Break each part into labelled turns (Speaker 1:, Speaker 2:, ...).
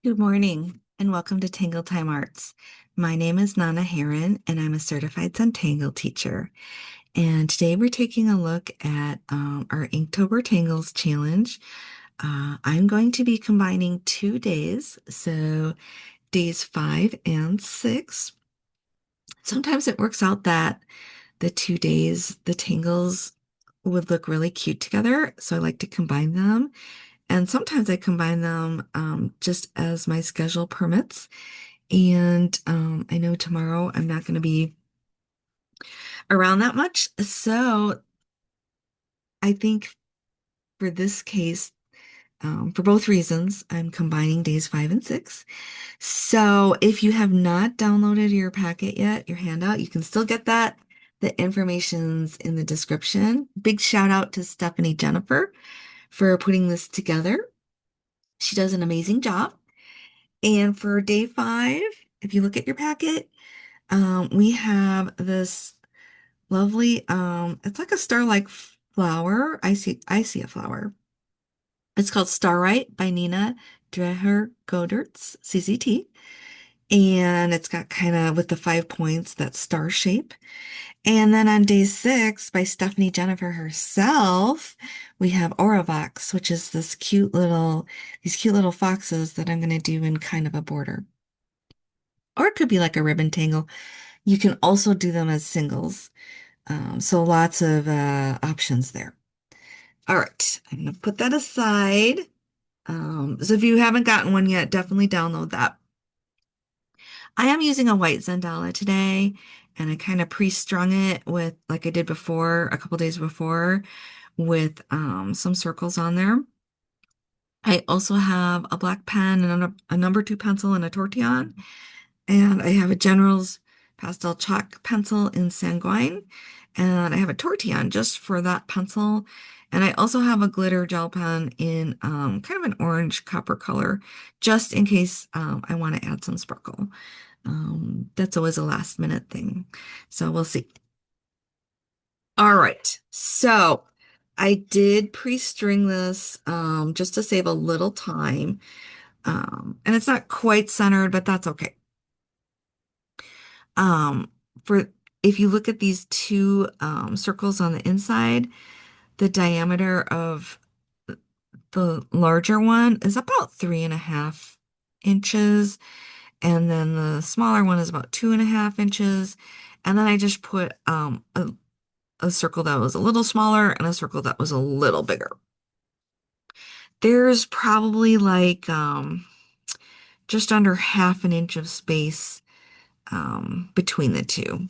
Speaker 1: Good morning and welcome to Tangle Time Arts. My name is Nana Heron and I'm a certified Tangle teacher. And today we're taking a look at our Inktober Tangles challenge. I'm going to be combining 2 days, so days 5 and 6. Sometimes it works out that the 2 days, the tangles would look really cute together, so I like to combine them. And sometimes I combine them just as my schedule permits. And I know tomorrow I'm not going to be around that much. So I think for this case, for both reasons, I'm combining days 5 and 6. So if you have not downloaded your packet yet, your handout, you can still get that. The information's in the description. Big shout out to Stephanie Jennifer for putting this together. She does an amazing job. And for day 5, if you look at your packet, we have this lovely, it's like a star-like flower. I see a flower. It's called Star Rite by Nina Dreher-Göddertz, CCT. And it's got kind of with the 5 points, that star shape. And then on day 6, by Stephanie Jennifer herself, we have Aurivox, which is these cute little foxes that I'm going to do in kind of a border. Or it could be like a ribbon tangle. You can also do them as singles. So lots of options there. All right, I'm going to put that aside. So if you haven't gotten one yet, definitely download that. I am using a white Zendala today, and I kind of pre-strung it with, like I did before, a couple days before, with some circles on there. I also have a black pen and a number 2 pencil and a tortillon. And I have a General's pastel chalk pencil in sanguine. And I have a tortillon just for that pencil. And I also have a glitter gel pen in kind of an orange copper color, just in case I want to add some sparkle. That's always a last minute thing. So we'll see. All right. So I did pre-string this just to save a little time. And it's not quite centered, but that's okay. Um, for if you look at these two circles on the inside, the diameter of the larger one is about 3.5 inches, and then the smaller one is about 2.5 inches. And then I just put a circle that was a little smaller and a circle that was a little bigger. There's probably like just under half an inch of space between the two.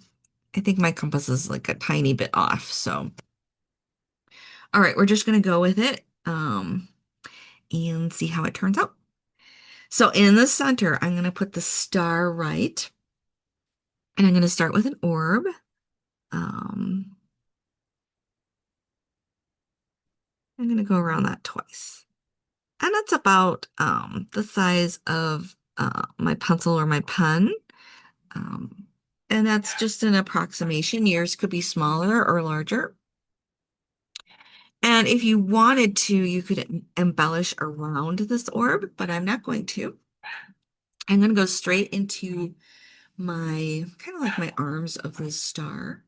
Speaker 1: I think my compass is like a tiny bit off. So, all right, we're just going to go with it and see how it turns out. So in the center, I'm going to put the Star Rite, and I'm going to start with an orb. Um, I'm going to go around that twice. And it's about the size of my pencil or my pen. Um, and that's just an approximation. Yours could be smaller or larger. And if you wanted to, you could embellish around this orb, but I'm not going to. I'm going to go straight into my, kind of like my arms of this star.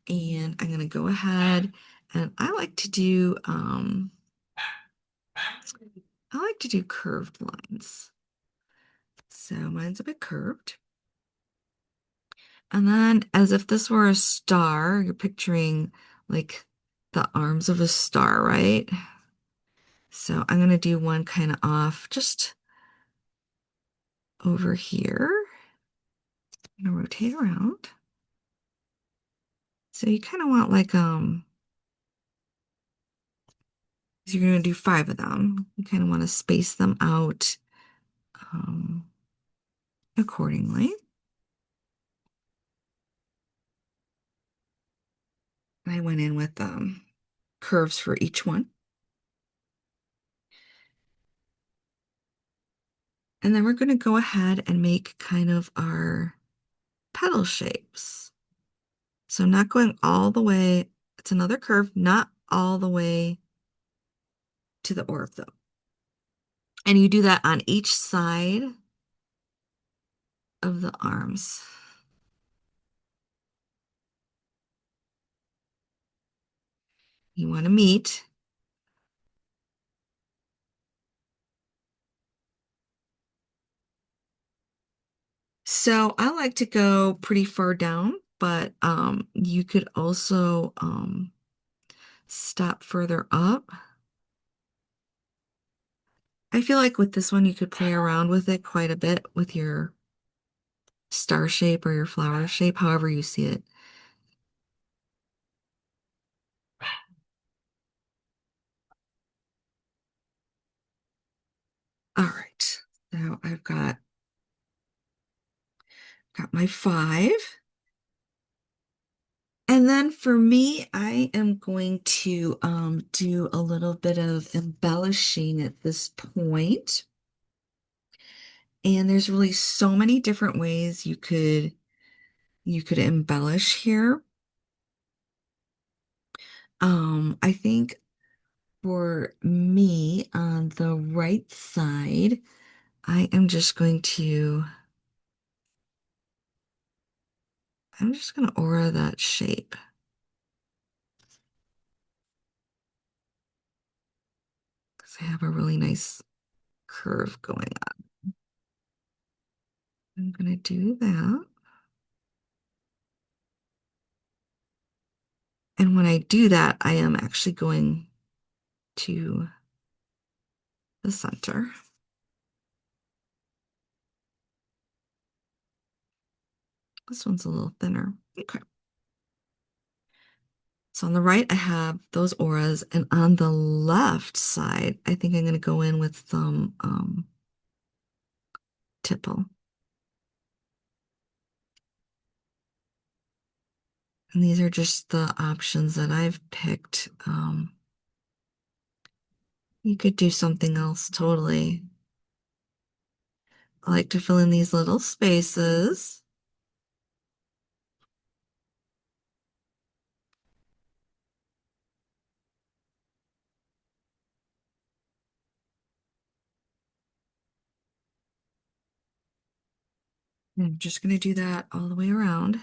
Speaker 1: And I'm going to go ahead and I like to do curved lines. So mine's a bit curved. And then as if this were a star, you're picturing like the arms of a star, right? So I'm going to do one kind of off just over here. I'm going to rotate around. So you kind of want like, you're going to do 5 of them. You kind of want to space them out um, accordingly. I went in with curves for each one. And then we're going to go ahead and make kind of our petal shapes. So I'm not going all the way, it's another curve, not all the way to the orb though. And you do that on each side of the arms. You want to meet. So I like to go pretty far down, but you could also stop further up. I feel like with this one, you could play around with it quite a bit with your star shape or your flower shape, however you see it. All right. So I've got my five. And then for me, I am going to do a little bit of embellishing at this point. And there's really so many different ways you could embellish here. I think for me on the right side, I'm just gonna aura that shape because I have a really nice curve going on. I'm gonna do that. And when I do that, I am actually going to the center. This one's a little thinner. Okay. So on the right, I have those auras, and on the left side, I think I'm going to go in with some tipple. And these are just the options that I've picked. You could do something else totally. I like to fill in these little spaces. I'm just going to do that all the way around.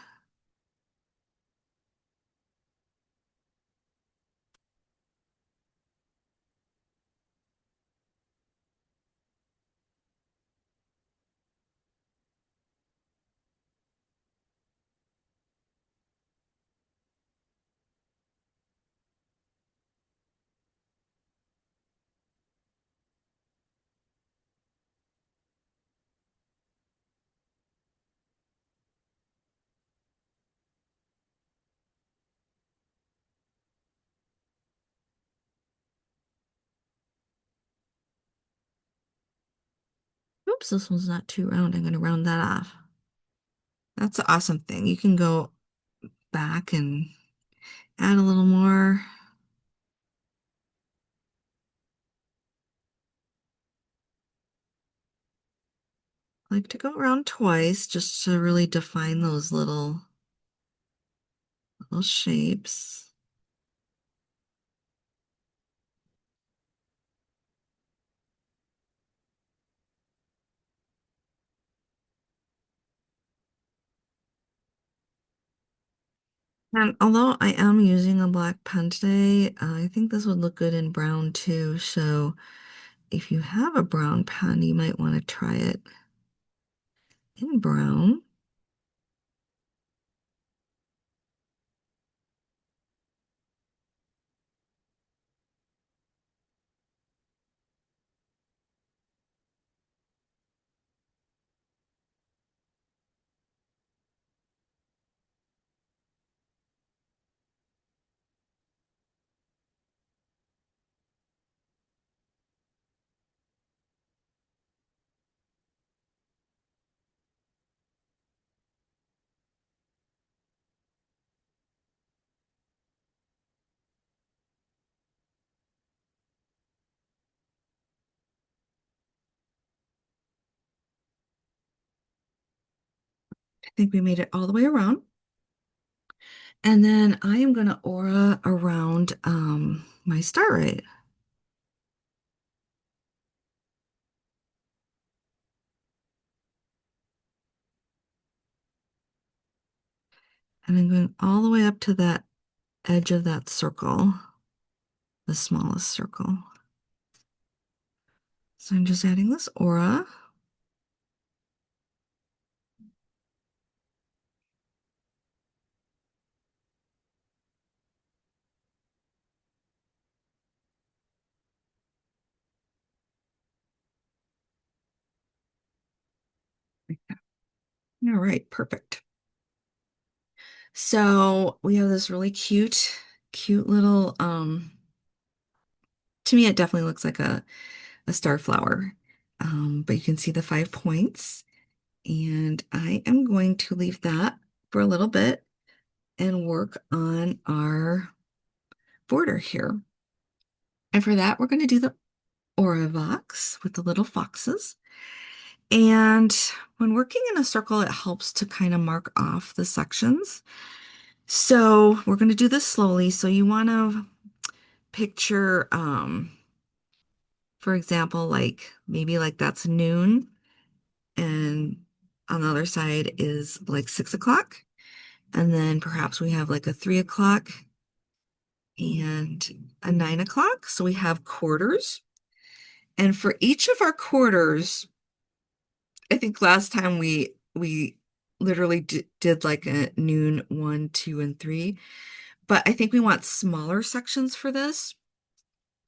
Speaker 1: Oops, this one's not too round. I'm going to round that off. That's the awesome thing. You can go back and add a little more. I like to go around twice just to really define those little shapes. And although I am using a black pen today, I think this would look good in brown too. So if you have a brown pen, you might want to try it in brown. I think we made it all the way around. And then I am going to aura around my Star Rite. And I'm going all the way up to that edge of that circle, the smallest circle. So I'm just adding this aura. All right, perfect. So we have this really cute little, to me, it definitely looks like a star flower. But you can see the 5 points. And I am going to leave that for a little bit and work on our border here. And for that, we're going to do the Aurivox with the little foxes. And when working in a circle, it helps to kind of mark off the sections. So we're going to do this slowly. So you want to picture, for example, like maybe like that's noon, and on the other side is like 6 o'clock. And then perhaps we have like a 3 o'clock and a 9 o'clock. So we have quarters. And for each of our quarters, I think last time we literally did like a noon, 1, 2, and 3. But I think we want smaller sections for this.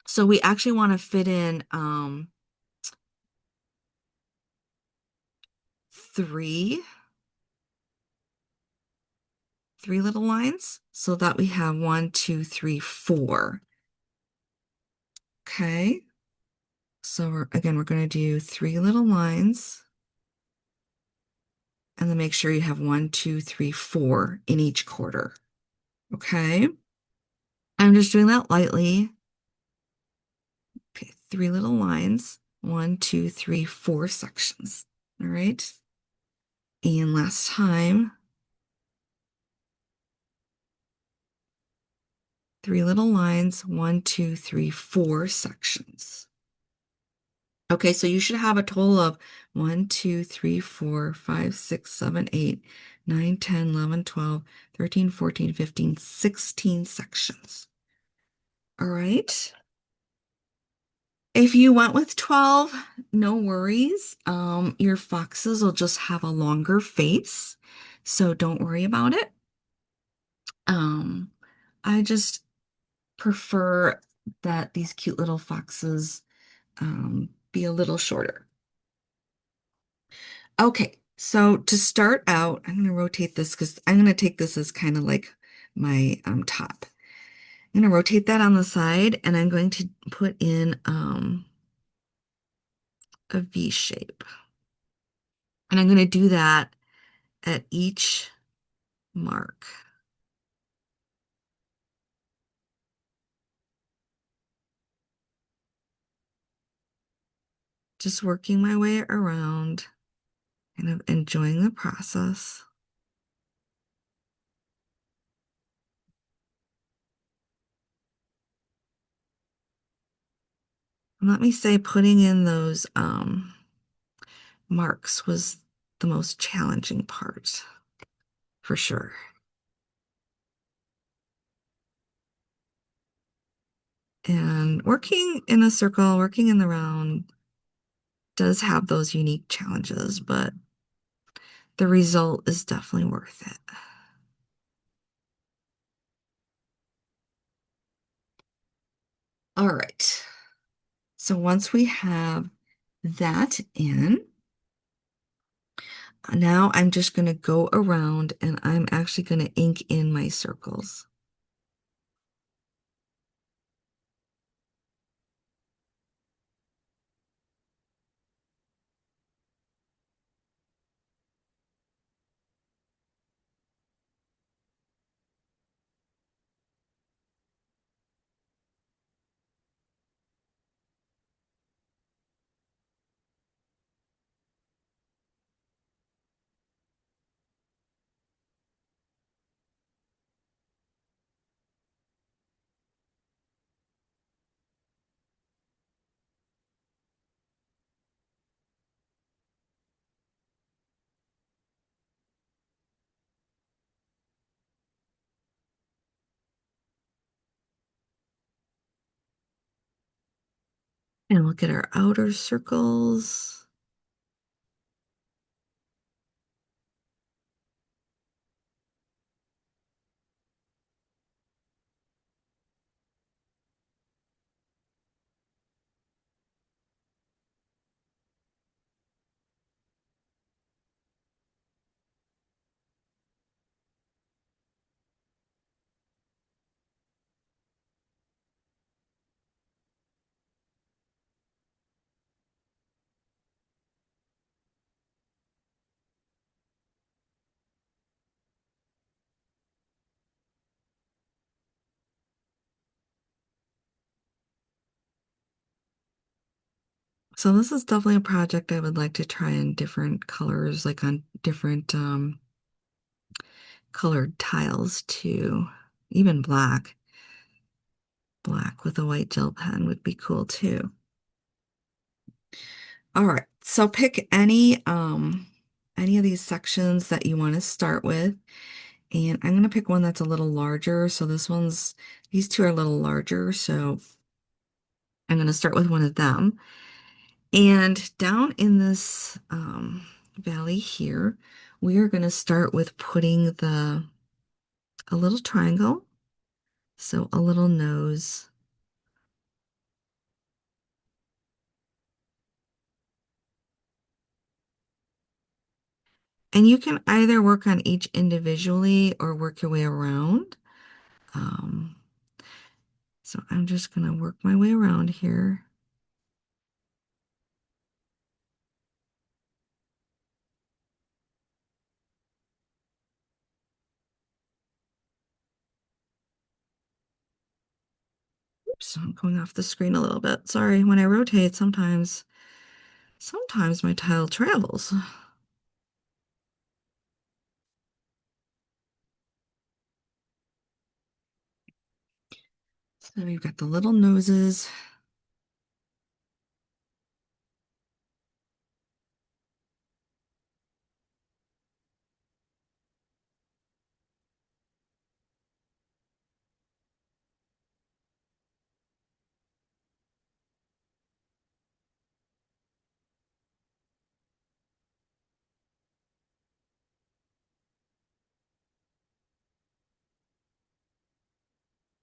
Speaker 1: So we actually want to fit in three little lines so that we have 1, 2, 3, 4. Okay. So we're going to do 3 little lines and then make sure you have 1, 2, 3, 4 in each quarter. Okay. I'm just doing that lightly. Okay, 3 little lines, 1, 2, 3, 4 sections. All right. And last time, 3 little lines, 1, 2, 3, 4 sections. Okay, so you should have a total of 1, 2, 3, 4, 5, 6, 7, 8, 9, 10, 11, 12, 13, 14, 15, 16 sections. All right. If you went with 12, no worries. Your foxes will just have a longer face, so don't worry about it. Um, I just prefer that these cute little foxes be a little shorter. Okay, so to start out, I'm going to rotate this because I'm going to take this as kind of like my top. I'm going to rotate that on the side and I'm going to put in a V shape. And I'm going to do that at each mark. Just working my way around, kind of enjoying the process. And let me say, putting in those marks was the most challenging part, for sure. And working in a circle, working in the round does have those unique challenges, but the result is definitely worth it. All right. So once we have that in, now I'm just going to go around and I'm actually going to ink in my circles. And look at our outer circles. So this is definitely a project I would like to try in different colors, like on different colored tiles too. Even black. Black with a white gel pen would be cool too. All right, so pick any of these sections that you want to start with. And I'm gonna pick one that's a little larger. So these two are a little larger, so I'm gonna start with one of them. And down in this valley here, we are gonna start with putting a little triangle. So a little nose. And you can either work on each individually or work your way around. Um, so I'm just gonna work my way around here. Oops, I'm going off the screen a little bit. Sorry, when I rotate, sometimes my tile travels. So we've got the little noses.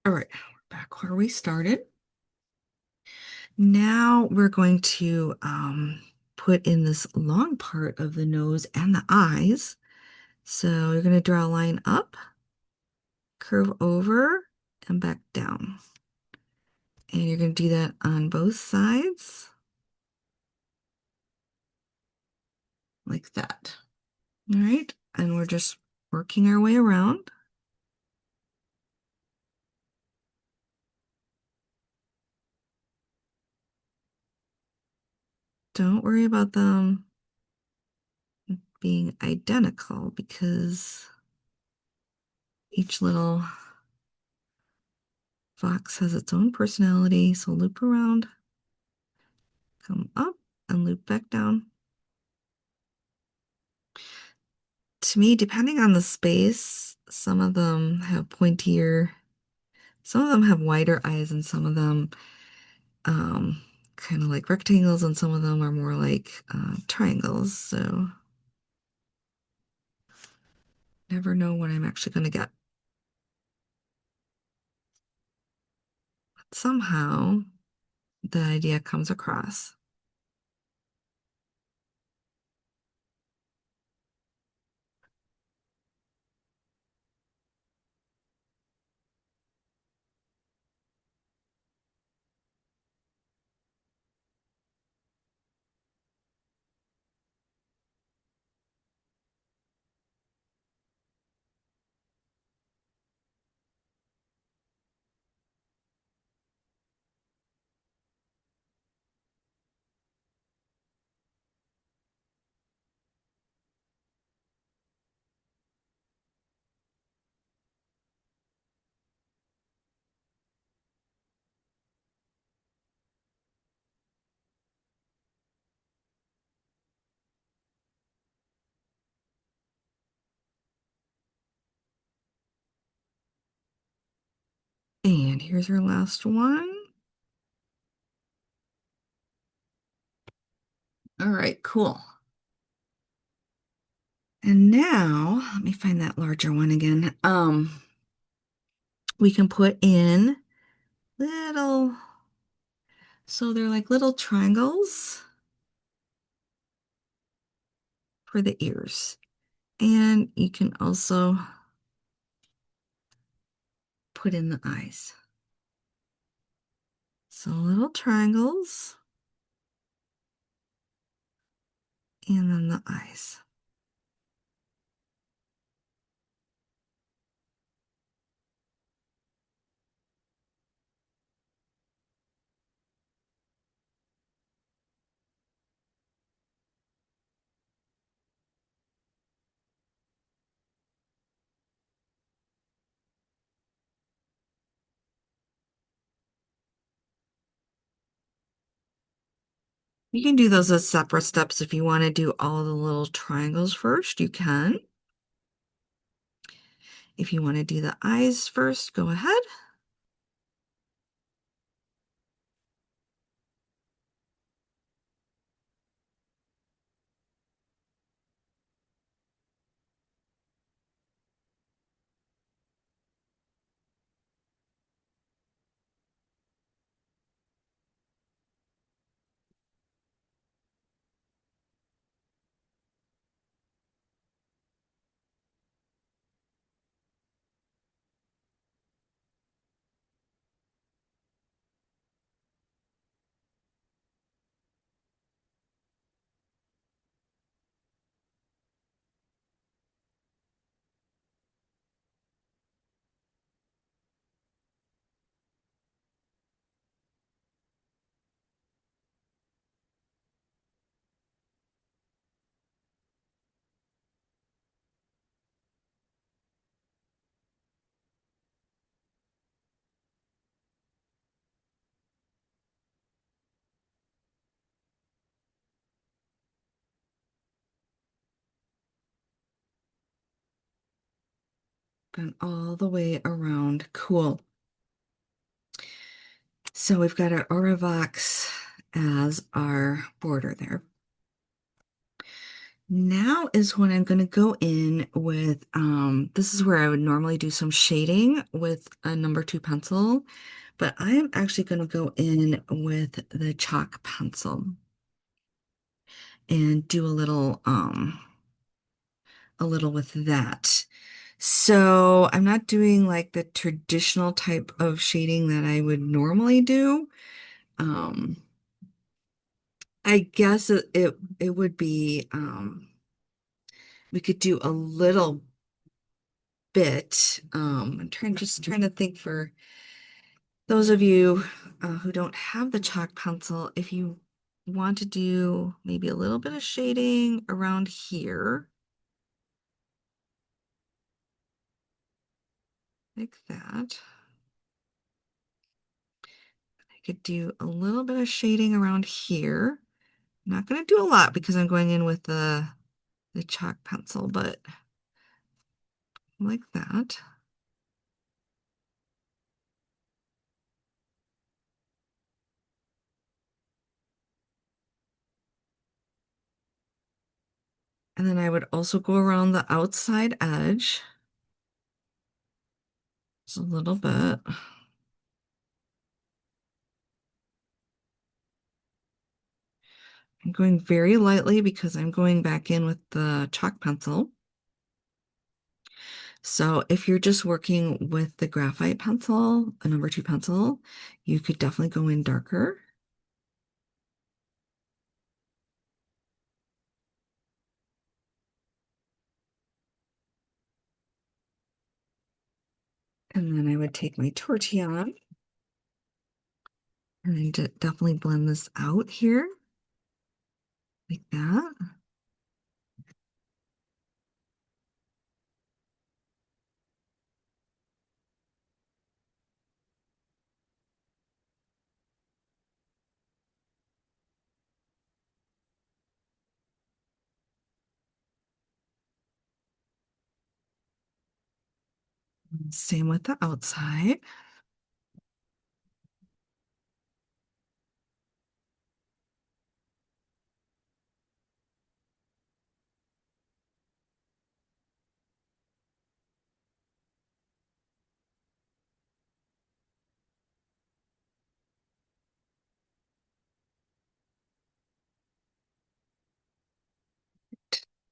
Speaker 1: All right, we're back where we started. Now we're going to put in this long part of the nose and the eyes. So you're going to draw a line up, curve over, and back down. And you're going to do that on both sides, like that. All right, and we're just working our way around. Don't worry about them being identical because each little fox has its own personality. So loop around, come up, and loop back down. To me, depending on the space, some of them have pointier, some of them have wider eyes, and some of them kind of like rectangles, and some of them are more like triangles. So never know what I'm actually going to get. But somehow the idea comes across. And here's our last one. All right, cool. And now, let me find that larger one again. We can put in little, so they're like little triangles for the ears. And you can also put in the eyes. So little triangles and then the eyes. You can do those as separate steps if you want to do all the little triangles first, you can. If you want to do the eyes first, go ahead. Going all the way around. Cool. So we've got our Aurivox as our border there. Now is when I'm going to go in with, this is where I would normally do some shading with a number 2 pencil, but I am actually going to go in with the chalk pencil and do a little with that. So I'm not doing like the traditional type of shading that I would normally do. Um, I guess it would be, we could do a little bit. I'm trying to think for those of you who don't have the chalk pencil, if you want to do maybe a little bit of shading around here, like that. I could do a little bit of shading around here. I'm not going to do a lot because I'm going in with the chalk pencil, but like that. And then I would also go around the outside edge just a little bit. I'm going very lightly because I'm going back in with the chalk pencil. So if you're just working with the graphite pencil, a number 2 pencil, you could definitely go in darker. And then I would take my tortillon and definitely blend this out here like that. Same with the outside.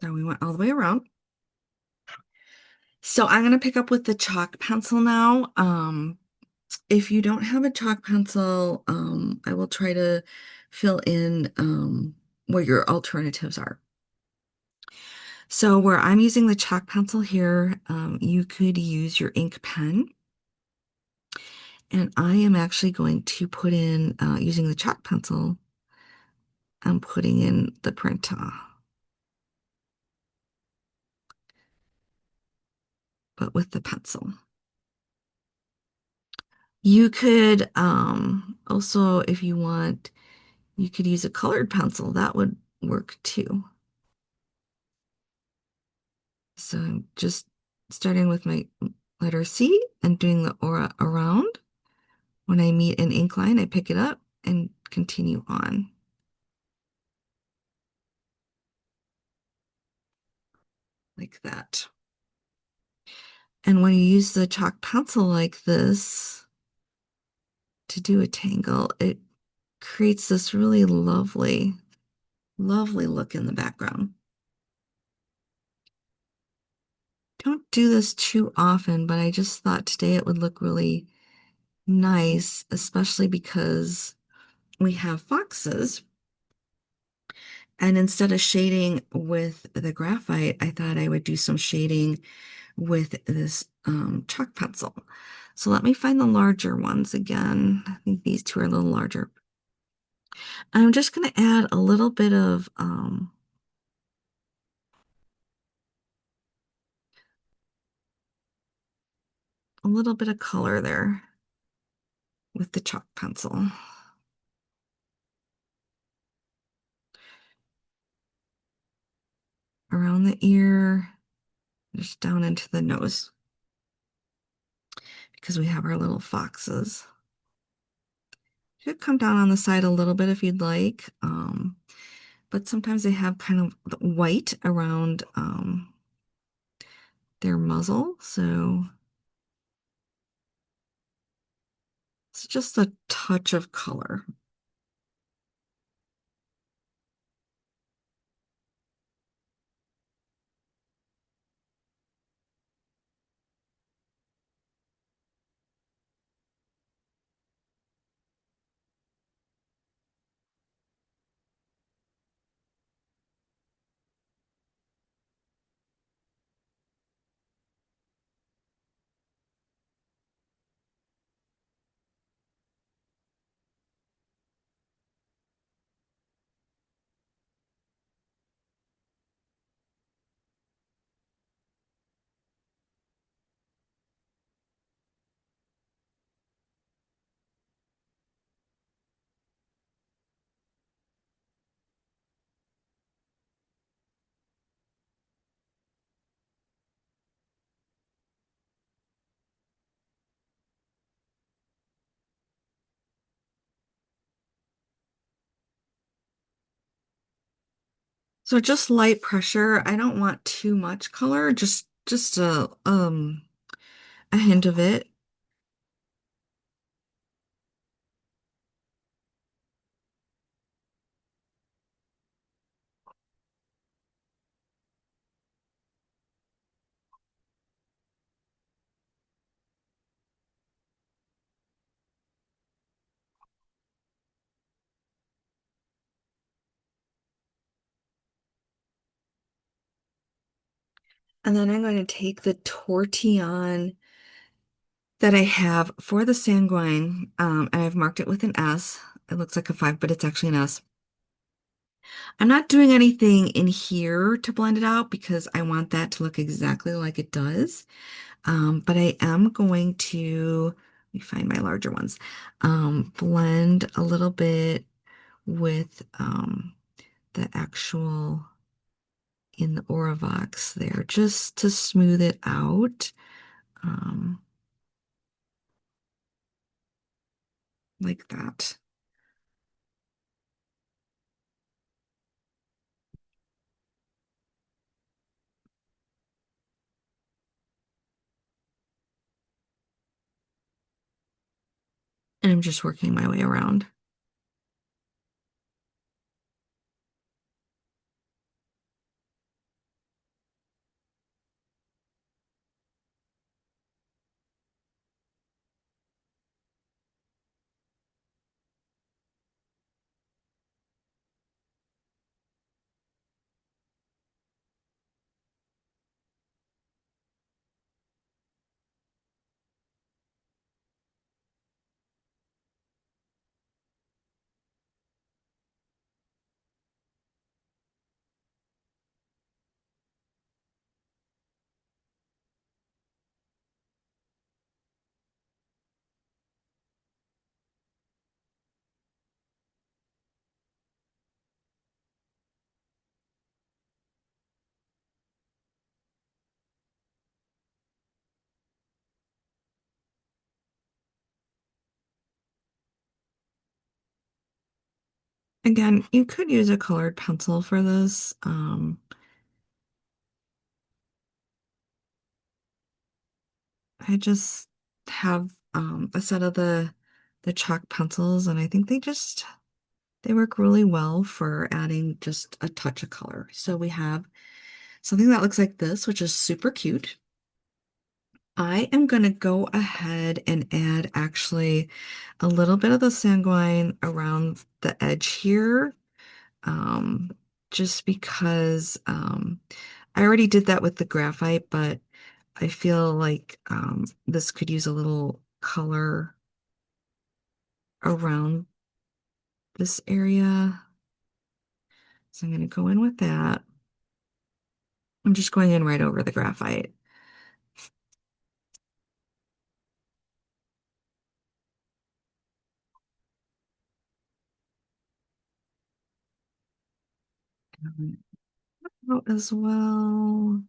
Speaker 1: Now we went all the way around. So I'm going to pick up with the chalk pencil now. If you don't have a chalk pencil, I will try to fill in what your alternatives are. So where I'm using the chalk pencil here, you could use your ink pen. And I am actually going to put in, using the chalk pencil, I'm putting in the printer, but with the pencil. You could also, if you want, you could use a colored pencil. That would work too. So I'm just starting with my letter C and doing the aura around. When I meet an ink line, I pick it up and continue on. Like that. And when you use the chalk pencil like this to do a tangle, it creates this really lovely, lovely look in the background. Don't do this too often, but I just thought today it would look really nice, especially because we have foxes. And instead of shading with the graphite, I thought I would do some shading with this chalk pencil. So let me find the larger ones again. I think these two are a little larger. I'm just going to add a little bit of color there with the chalk pencil. Around the ear, just down into the nose, because we have our little foxes. You could come down on the side a little bit if you'd like, but sometimes they have kind of white around their muzzle, so it's just a touch of color. So just light pressure. I don't want too much color, just a hint of it. And then I'm going to take the tortillon that I have for the sanguine, and I've marked it with an S. It looks like a 5, but it's actually an S. I'm not doing anything in here to blend it out because I want that to look exactly like it does. But I am going to, let me find my larger ones, blend a little bit with the actual in the Aurivox there, just to smooth it out, um, like that. And I'm just working my way around. Again, you could use a colored pencil for this. I just have a set of the chalk pencils, and I think they work really well for adding just a touch of color. So we have something that looks like this, which is super cute. I am going to go ahead and add actually a little bit of the sanguine around the edge here, um, just because I already did that with the graphite, but I feel like this could use a little color around this area. So I'm going to go in with that. I'm just going in right over the graphite. Oh, as well.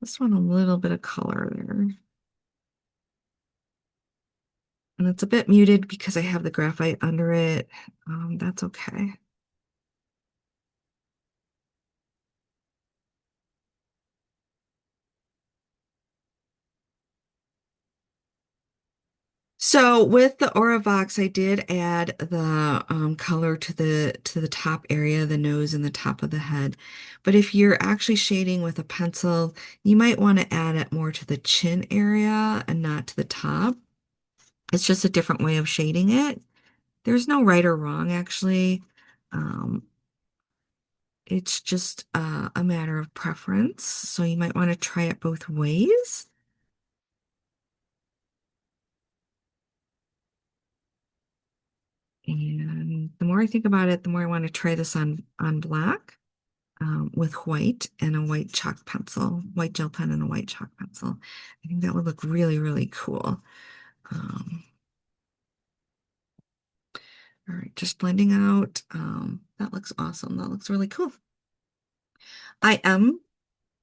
Speaker 1: This one, a little bit of color there. And it's a bit muted because I have the graphite under it. That's okay. So with the Aurivox, I did add the color to the top area, the nose and the top of the head. But if you're actually shading with a pencil, you might want to add it more to the chin area and not to the top. It's just a different way of shading it. There's no right or wrong, actually. Um, it's just a matter of preference. So you might want to try it both ways. And the more I think about it, the more I want to try this on black with white and a white chalk pencil, white gel pen and a white chalk pencil. I think that would look really, really cool. Um, all right, just blending out. That looks awesome. That looks really cool. I am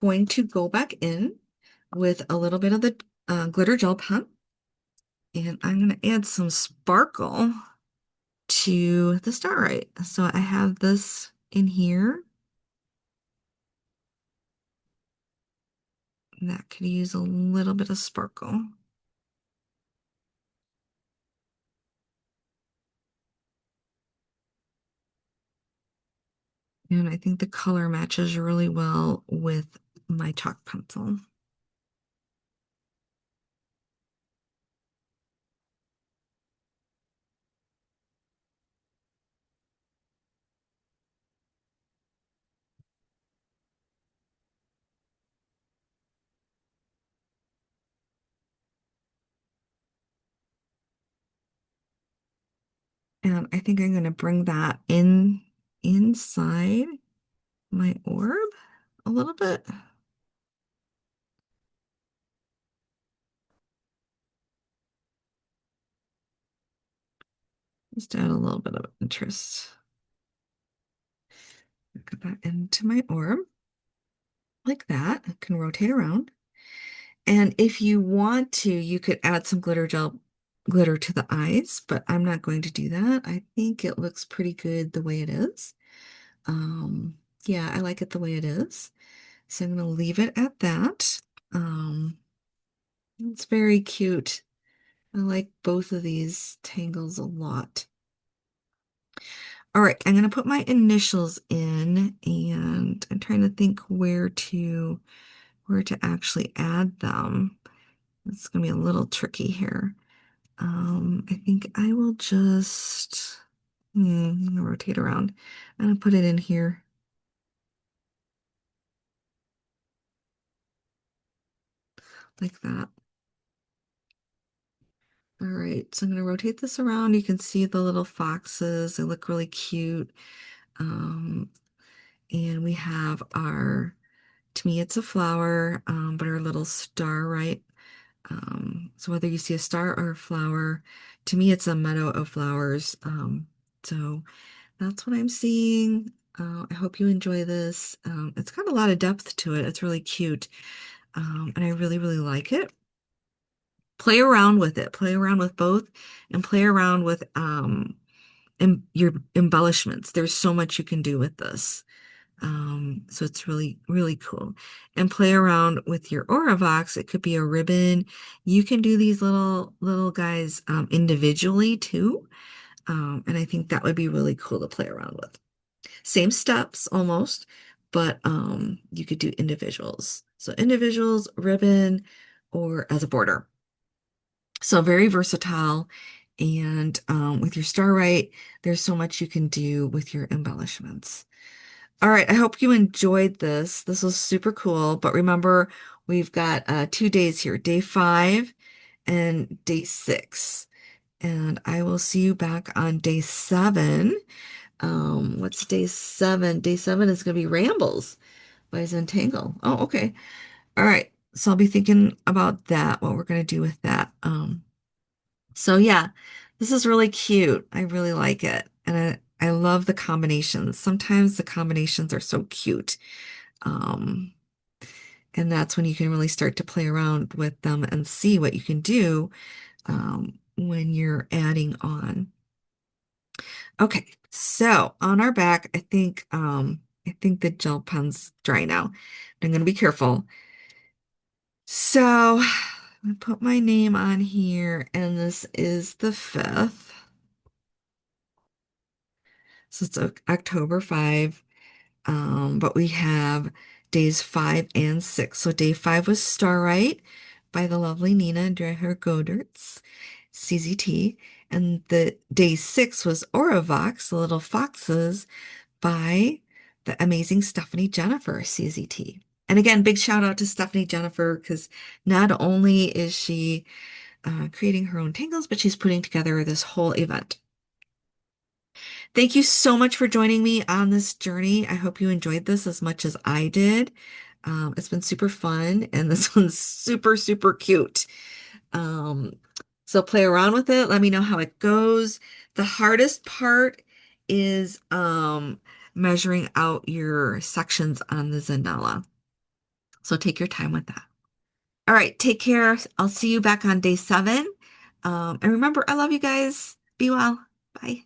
Speaker 1: going to go back in with a little bit of the glitter gel pen, and I'm going to add some sparkle to the Star Rite. So I have this in here. That could use a little bit of sparkle. And I think the color matches really well with my chalk pencil. And I think I'm going to bring that in inside my orb a little bit. Just to add a little bit of interest. Get that into my orb like that. I can rotate around. And if you want to, you could add some glitter to the eyes, but I'm not going to do that. I think it looks pretty good the way it is. Yeah, I like it the way it is. So I'm going to leave it at that. Um, it's very cute. I like both of these tangles a lot. All right, I'm going to put my initials in, and I'm trying to think where to actually add them. It's going to be a little tricky here. I think I will just I'm going to rotate around. I'm going to put it in here like that. All right, so I'm going to rotate this around. You can see the little foxes. They look really cute. Um, and we have to me, it's a flower, but our little star, right? So whether you see a star or a flower, to me, it's a meadow of flowers. So that's what I'm seeing. I hope you enjoy this. It's got a lot of depth to it. It's really cute. And I really, really like it. Play around with it. Play around with both and play around with your embellishments. There's so much you can do with this. So it's really, really cool. And play around with your Aurivox. It could be a ribbon. You can do these little guys individually too. And I think that would be really cool to play around with. Same steps almost, but you could do individuals. So individuals, ribbon, or as a border. So very versatile. And with your Star Rite, there's so much you can do with your embellishments. All right, I hope you enjoyed this. This was super cool. But remember, we've got 2 days here, day 5 and day 6. And I will see you back on day 7. What's day 7? Day 7 is going to be Rambles by Zentangle. Oh, okay. All right. So I'll be thinking about that, what we're going to do with that. So yeah, this is really cute. I really like it. And I love the combinations. Sometimes the combinations are so cute. Um, and that's when you can really start to play around with them and see what you can do when you're adding on. Okay, so on our back, I think the gel pen's dry now. I'm gonna be careful. So I'm gonna put my name on here, and this is the 5th. So it's October 5. But we have days 5 and 6. So day 5 was Star Rite by the lovely Nina Dreher-Göddertz, CZT. And the day 6 was Aurivox, the Little Foxes, by the amazing Stephanie Jennifer, CZT. And again, big shout out to Stephanie Jennifer because not only is she creating her own tangles, but she's putting together this whole event. Thank you so much for joining me on this journey. I hope you enjoyed this as much as I did. It's been super fun, and this one's super, super cute. Um, so play around with it. Let me know how it goes. The hardest part is measuring out your sections on the Zanella. So take your time with that. All right, take care. I'll see you back on day 7. And remember, I love you guys. Be well. Bye.